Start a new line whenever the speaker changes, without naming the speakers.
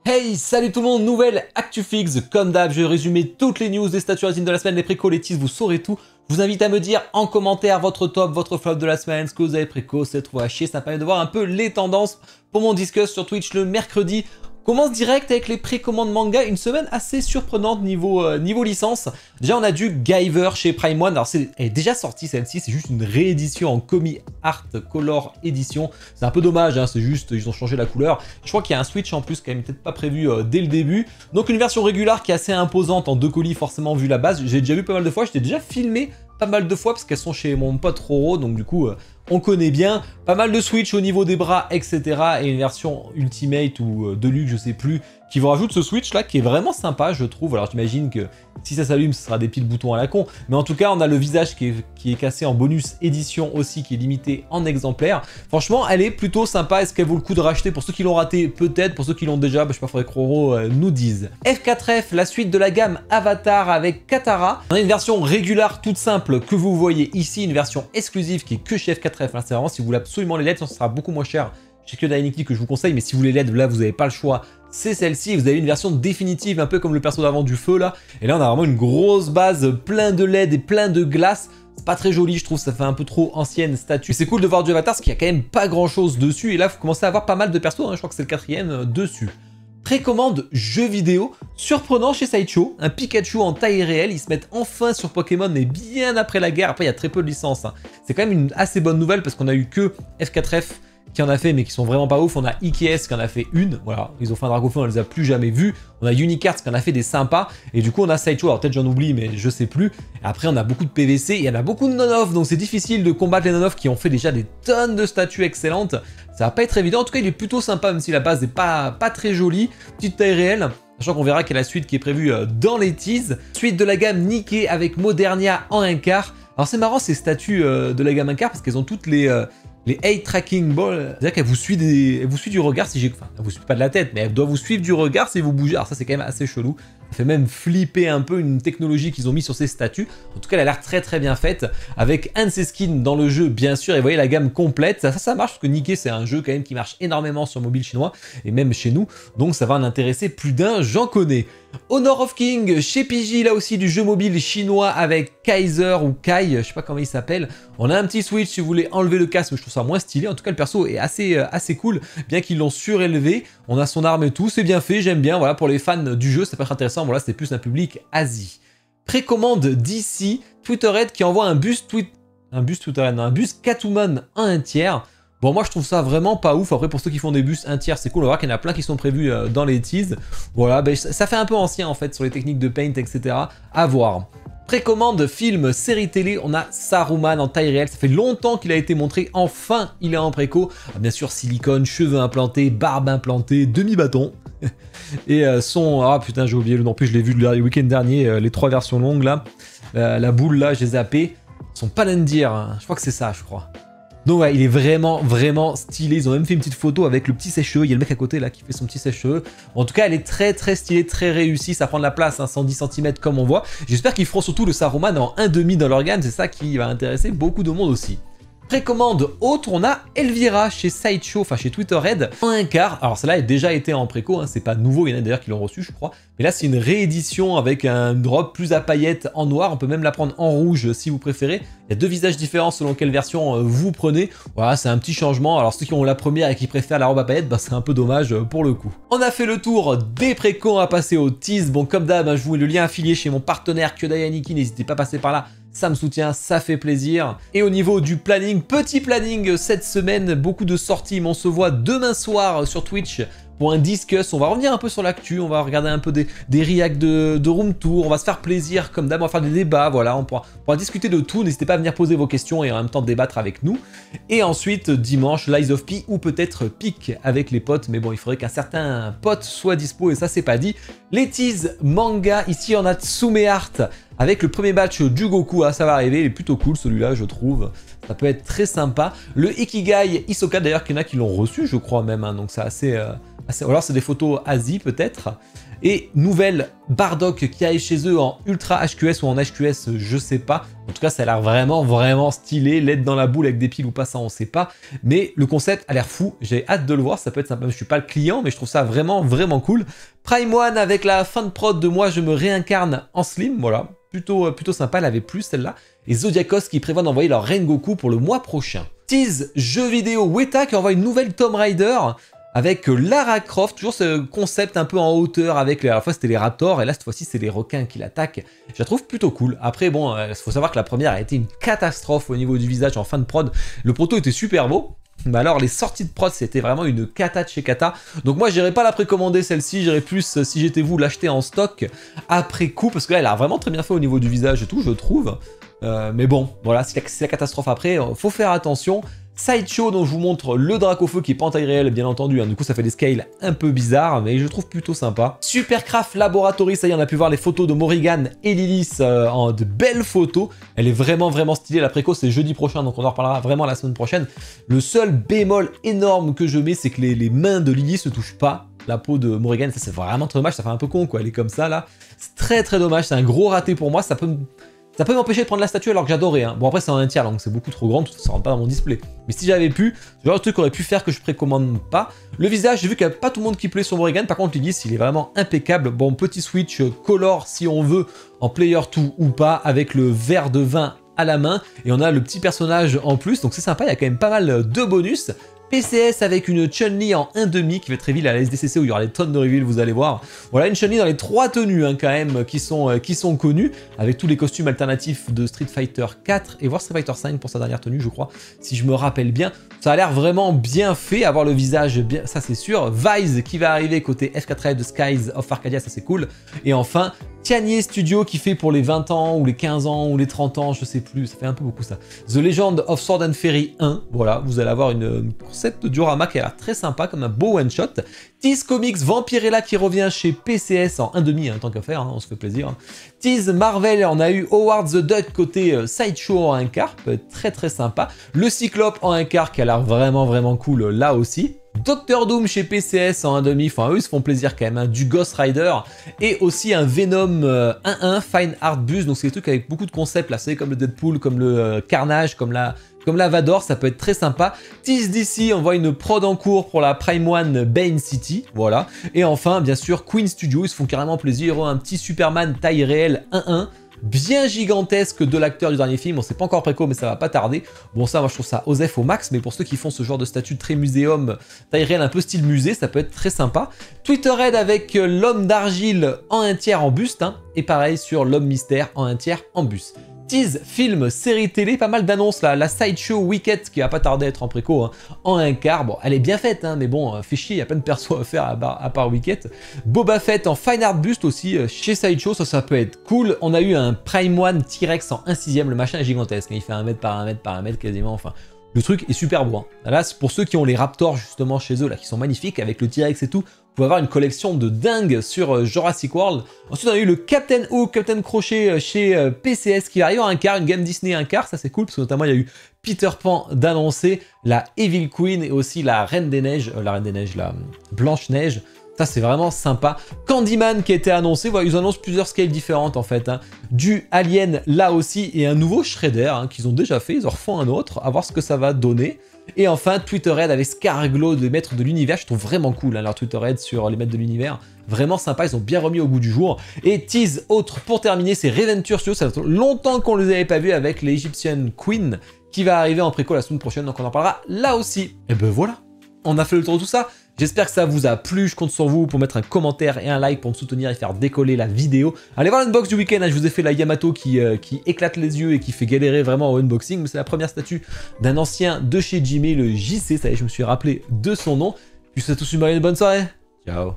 Hey, salut tout le monde, nouvelle ActuFix. Comme d'hab, je vais résumer toutes les news, les statuts résines de la semaine, les précos, les teases, vous saurez tout. Je vous invite à me dire en commentaire votre top, votre flop de la semaine, ce que vous avez préco, c'est trop à chier. Ça permet de voir un peu les tendances pour mon discuss sur Twitch le mercredi. Commence direct avec les précommandes manga, une semaine assez surprenante niveau licence. Déjà on a du Guyver chez Prime One, alors elle est déjà sortie celle-ci, c'est juste une réédition en Comi Art Color Edition. C'est un peu dommage, hein, c'est juste, ils ont changé la couleur. Je crois qu'il y a un switch en plus, quand même peut-être pas prévu dès le début. Donc une version régulière qui est assez imposante en 2 colis forcément vu la base. J'ai déjà vu pas mal de fois, j'étais déjà filmé pas mal de fois parce qu'elles sont chez mon pote Roro, donc du coup on connaît bien. Pas mal de switch au niveau des bras, etc. Et une version Ultimate ou Deluxe, je sais plus, qui vous rajoute ce switch là qui est vraiment sympa, je trouve. Alors j'imagine que si ça s'allume, ce sera des piles boutons à la con. Mais en tout cas, on a le visage qui est cassé en bonus édition aussi, qui est limité en exemplaires. Franchement, elle est plutôt sympa. Est-ce qu'elle vaut le coup de racheter? Pour ceux qui l'ont raté, peut-être. Pour ceux qui l'ont déjà, je sais pas, faudrait que Roro nous dise. F4F, la suite de la gamme Avatar avec Katara. On a une version régulière toute simple que vous voyez ici, une version exclusive qui est que chez F4F. Là, c'est vraiment si vous voulez absolument les LED, ça sera beaucoup moins cher chez Kyodai Nikki que je vous conseille. Mais si vous voulez LED, là, vous n'avez pas le choix. C'est celle-ci, vous avez une version définitive, un peu comme le perso d'avant du feu là. Et là on a vraiment une grosse base, plein de LED et plein de glace. C'est pas très joli, je trouve, ça fait un peu trop ancienne statue. C'est cool de voir du Avatar parce qu'il y a quand même pas grand chose dessus. Et là vous commencez à avoir pas mal de persos, hein, je crois que c'est le 4e dessus. Précommande jeux vidéo, surprenant chez Sideshow, un Pikachu en taille réelle, ils se mettent enfin sur Pokémon mais bien après la guerre. Après il y a très peu de licences, hein. C'est quand même une assez bonne nouvelle parce qu'on a eu que F4F qui en a fait mais qui sont vraiment pas ouf. On a IKS qui en a fait une, voilà, ils ont fait un Dragofeu, on les a plus jamais vus. On a Unicards qui en a fait des sympas, et du coup on a Sideshow, alors peut-être j'en oublie mais je sais plus. Et après on a beaucoup de PVC, et il y en a beaucoup de non-off, donc c'est difficile de combattre les non-off qui ont fait déjà des tonnes de statues excellentes. Ça va pas être évident, en tout cas il est plutôt sympa même si la base n'est pas très jolie. Petite taille réelle, sachant qu'on verra qu'il y a la suite qui est prévue dans les teases. Suite de la gamme Nikkei avec Modernia en 1 quart. Alors c'est marrant ces statues de la gamme 1 quart parce qu'elles ont toutes les eye tracking balls, c'est-à-dire qu'elle vous suit du regard si j'ai... Enfin, elle vous suit pas de la tête, mais elle doit vous suivre du regard si vous bougez. Alors ça c'est quand même assez chelou. Ça fait même flipper un peu une technologie qu'ils ont mis sur ces statues. En tout cas, elle a l'air très bien faite, avec un de ses skins dans le jeu, bien sûr, et vous voyez la gamme complète. Ça marche, parce que Nikkei, c'est un jeu quand même qui marche énormément sur mobile chinois, et même chez nous, donc ça va en intéresser plus d'un, j'en connais. Honor of King, chez PJ, là aussi du jeu mobile chinois avec Kaiser ou Kai, je sais pas comment il s'appelle. On a un petit switch si vous voulez enlever le casque, mais je trouve ça moins stylé. En tout cas, le perso est assez cool, bien qu'ils l'ont surélevé. On a son arme et tout, c'est bien fait, j'aime bien. Voilà, pour les fans du jeu, ça peut être intéressant. Voilà, c'est plus un public Asie. Précommande d'ici, Twitterhead qui envoie un bus Catwoman en 1 tiers. Bon, moi je trouve ça vraiment pas ouf. Après, pour ceux qui font des bus 1 tiers, c'est cool. On va voir qu'il y en a plein qui sont prévus dans les teases. Voilà, ben, ça fait un peu ancien en fait sur les techniques de paint, etc. À voir. Précommande film, série télé, on a Saruman en taille réelle. Ça fait longtemps qu'il a été montré. Enfin, il est en préco. Ah, bien sûr, silicone, cheveux implantés, barbe implantée, demi-bâton. Et son... Ah putain, j'ai oublié le nom. En plus, je l'ai vu le week-end dernier, les 3 versions longues là. La boule là, je les ai zappées. Son Palantir, hein. Je crois que c'est ça, je crois. Donc ouais, il est vraiment stylé. Ils ont même fait une petite photo avec le petit sèche-cheveux. Il y a le mec à côté là qui fait son petit sèche-cheveux. En tout cas, elle est très stylée, très réussie. Ça prend de la place, hein, 110 cm comme on voit. J'espère qu'ils feront surtout le Saruman en 1,5 dans leur gamme. C'est ça qui va intéresser beaucoup de monde aussi. Précommande autre, on a Elvira chez Sideshow, enfin chez Twitterhead, en 1 quart. Alors celle-là a déjà été en préco, hein, c'est pas nouveau, il y en a d'ailleurs qui l'ont reçu je crois. Mais là c'est une réédition avec une robe plus à paillettes en noir, on peut même la prendre en rouge si vous préférez. Il y a 2 visages différents selon quelle version vous prenez. Voilà, c'est un petit changement. Alors ceux qui ont la première et qui préfèrent la robe à paillettes, bah, c'est un peu dommage pour le coup. On a fait le tour des précos, on va passer aux teas. Bon comme d'hab, hein, je vous mets le lien affilié chez mon partenaire Kyodai Nikki, n'hésitez pas à passer par là. Ça me soutient, ça fait plaisir. Et au niveau du planning, petit planning cette semaine, beaucoup de sorties. Mais on se voit demain soir sur Twitch pour un discuss. On va revenir un peu sur l'actu, on va regarder un peu des reacts de room tour. On va se faire plaisir, comme d'hab, on va faire des débats. Voilà, on pourra discuter de tout. N'hésitez pas à venir poser vos questions et en même temps débattre avec nous. Et ensuite, dimanche, Lies of P ou peut-être Pic avec les potes. Mais bon, il faudrait qu'un certain pote soit dispo et ça, c'est pas dit. Les teas manga, ici on a Tsume Art avec le premier batch du Goku, ah, ça va arriver, il est plutôt cool celui-là je trouve. Ça peut être très sympa. Le Ikigai Hisoka, d'ailleurs, qu'il y en a qui l'ont reçu, je crois même. Hein, donc c'est assez... Ou alors c'est des photos Asie, peut-être. Et nouvelle Bardock qui arrive chez eux en Ultra HQS ou en HQS, je sais pas. En tout cas, ça a l'air vraiment stylé. L'aide dans la boule avec des piles ou pas, ça on sait pas. Mais le concept a l'air fou. J'ai hâte de le voir. Ça peut être sympa. Je suis pas le client, mais je trouve ça vraiment cool. Prime One avec la fin de prod de moi, je me réincarne en Slim. Voilà. Plutôt sympa. Elle avait plus celle-là. Et Zodiacos qui prévoit d'envoyer leur Rengoku pour le mois prochain. Tease jeu vidéo Weta qui envoie une nouvelle Tomb Raider. Avec Lara Croft, toujours ce concept un peu en hauteur avec, la dernière fois c'était les raptors, et là cette fois-ci c'est les requins qui l'attaquent. Je la trouve plutôt cool. Après bon, il faut savoir que la première a été une catastrophe au niveau du visage en fin de prod. Le proto était super beau, mais alors les sorties de prod c'était vraiment une cata de chez cata. Donc moi j'irais pas la précommander celle-ci, j'irais plus, si j'étais vous, l'acheter en stock après coup, parce que là elle a vraiment très bien fait au niveau du visage et tout, je trouve. Mais bon, voilà, c'est la catastrophe après, faut faire attention. Sideshow dont je vous montre le Dracofeu qui est pas en taille réelle bien entendu, hein. Du coup ça fait des scales un peu bizarres mais je trouve plutôt sympa. Supercraft Laboratory, ça y est on a pu voir les photos de Morrigan et Lilith en de belles photos. Elle est vraiment stylée, la préco c'est jeudi prochain donc on en reparlera vraiment la semaine prochaine. Le seul bémol énorme que je mets c'est que les mains de Lilith ne touchent pas la peau de Morrigan, ça c'est vraiment très dommage, ça fait un peu con quoi, elle est comme ça là. C'est très dommage, c'est un gros raté pour moi, ça peut m'empêcher de prendre la statue alors que j'adorais. Hein. Bon après c'est en 1 tiers donc c'est beaucoup trop grand, tout ça rentre pas dans mon display. Mais si j'avais pu, ce genre de truc aurait pu faire que je précommande pas. Le visage, j'ai vu qu'il n'y a pas tout le monde qui plaît sur Morrigan, par contre Lilith il est vraiment impeccable. Bon petit switch color si on veut, en player 2 ou pas, avec le verre de vin à la main. Et on a le petit personnage en plus, donc c'est sympa, il y a quand même pas mal de bonus. PCS avec une Chun-Li en 1/2 qui va être reveal à la SDCC où il y aura des tonnes de reveal, vous allez voir. Voilà une Chun-Li dans les 3 tenues hein, quand même qui sont connues, avec tous les costumes alternatifs de Street Fighter 4 et voire Street Fighter 5 pour sa dernière tenue je crois, si je me rappelle bien. Ça a l'air vraiment bien fait, avoir le visage bien, ça c'est sûr. Vise qui va arriver côté F4F de Skies of Arcadia, ça c'est cool. Et enfin Tianier Studio qui fait pour les 20 ans, ou les 15 ans, ou les 30 ans, je sais plus, ça fait un peu beaucoup ça. The Legend of Sword and Fairy 1, voilà, vous allez avoir une concept diorama qui a l'air très sympa, comme un beau one-shot. Tease Comics Vampirella qui revient chez PCS en 1/2, hein, tant qu'à faire, hein, on se fait plaisir. Hein. Tease Marvel, on a eu Howard the Duck côté Sideshow en 1 quart, peut être très sympa. Le Cyclope en 1 quart qui a l'air vraiment cool là aussi. Doctor Doom chez PCS en 1/2, enfin eux ils se font plaisir quand même, hein. Du Ghost Rider et aussi un Venom 1/1 Fine Art Bus, donc c'est des trucs avec beaucoup de concepts là, c'est comme le Deadpool, comme le Carnage, comme la Vador, ça peut être très sympa. Tease DC, on voit une prod en cours pour la Prime One Bane City, voilà. Et enfin bien sûr Queen Studio, ils se font carrément plaisir, un petit Superman taille réelle 1/1. Bien gigantesque de l'acteur du dernier film, on sait pas encore préco mais ça va pas tarder. Bon ça moi je trouve ça osef au max, mais pour ceux qui font ce genre de statut très muséum, taille réelle un peu style musée, ça peut être très sympa. Twitterhead avec l'homme d'argile en 1 tiers en buste, hein, et pareil sur l'homme mystère en 1 tiers en buste. Tease, film, série télé, pas mal d'annonces là. La Sideshow Wicked qui va pas tarder à être en préco hein, en 1 quart. Bon, elle est bien faite, hein, mais bon, fait chier, il y a plein de persos à faire à part Wicked. Boba Fett en Fine Art Bust aussi chez Sideshow, ça peut être cool. On a eu un Prime One T-Rex en 1/6, le machin est gigantesque. Il fait 1 mètre par 1 mètre par 1 mètre quasiment, enfin. Le truc est super beau. Hein. Là, c'est pour ceux qui ont les Raptors justement chez eux, là, qui sont magnifiques, avec le T-Rex et tout. Vous pouvez avoir une collection de dingue sur Jurassic World. Ensuite, on a eu le Captain Hook, Captain Crochet chez PCS qui arrive en 1 quart, une gamme Disney 1 quart, ça c'est cool, parce que notamment il y a eu Peter Pan d'annoncer, la Evil Queen et aussi la Reine des Neiges, la Blanche-Neige. Ça, c'est vraiment sympa. Candyman qui a été annoncé. Voilà, ils annoncent plusieurs scales différentes, en fait. Hein. Du Alien, là aussi, et un nouveau Shredder hein, qu'ils ont déjà fait. Ils en refont un autre, à voir ce que ça va donner. Et enfin, Twitterhead avec Scarglow, les maîtres de l'univers. Je trouve vraiment cool, hein, leur Twitterhead sur les maîtres de l'univers. Vraiment sympa, ils ont bien remis au goût du jour. Et tease autre, pour terminer, c'est Reventure Studio. Ça fait longtemps qu'on ne les avait pas vus avec l'Egyptian Queen qui va arriver en préco la semaine prochaine. Donc on en parlera là aussi. Et ben voilà, on a fait le tour de tout ça. J'espère que ça vous a plu, je compte sur vous pour mettre un commentaire et un like pour me soutenir et faire décoller la vidéo. Allez voir l'unbox du week-end, hein, je vous ai fait la Yamato qui éclate les yeux et qui fait galérer vraiment au unboxing. Mais c'est la première statue d'un ancien de chez Jimmy, le JC, ça y est, je me suis rappelé de son nom. Je vous souhaite tous une bonne soirée, ciao.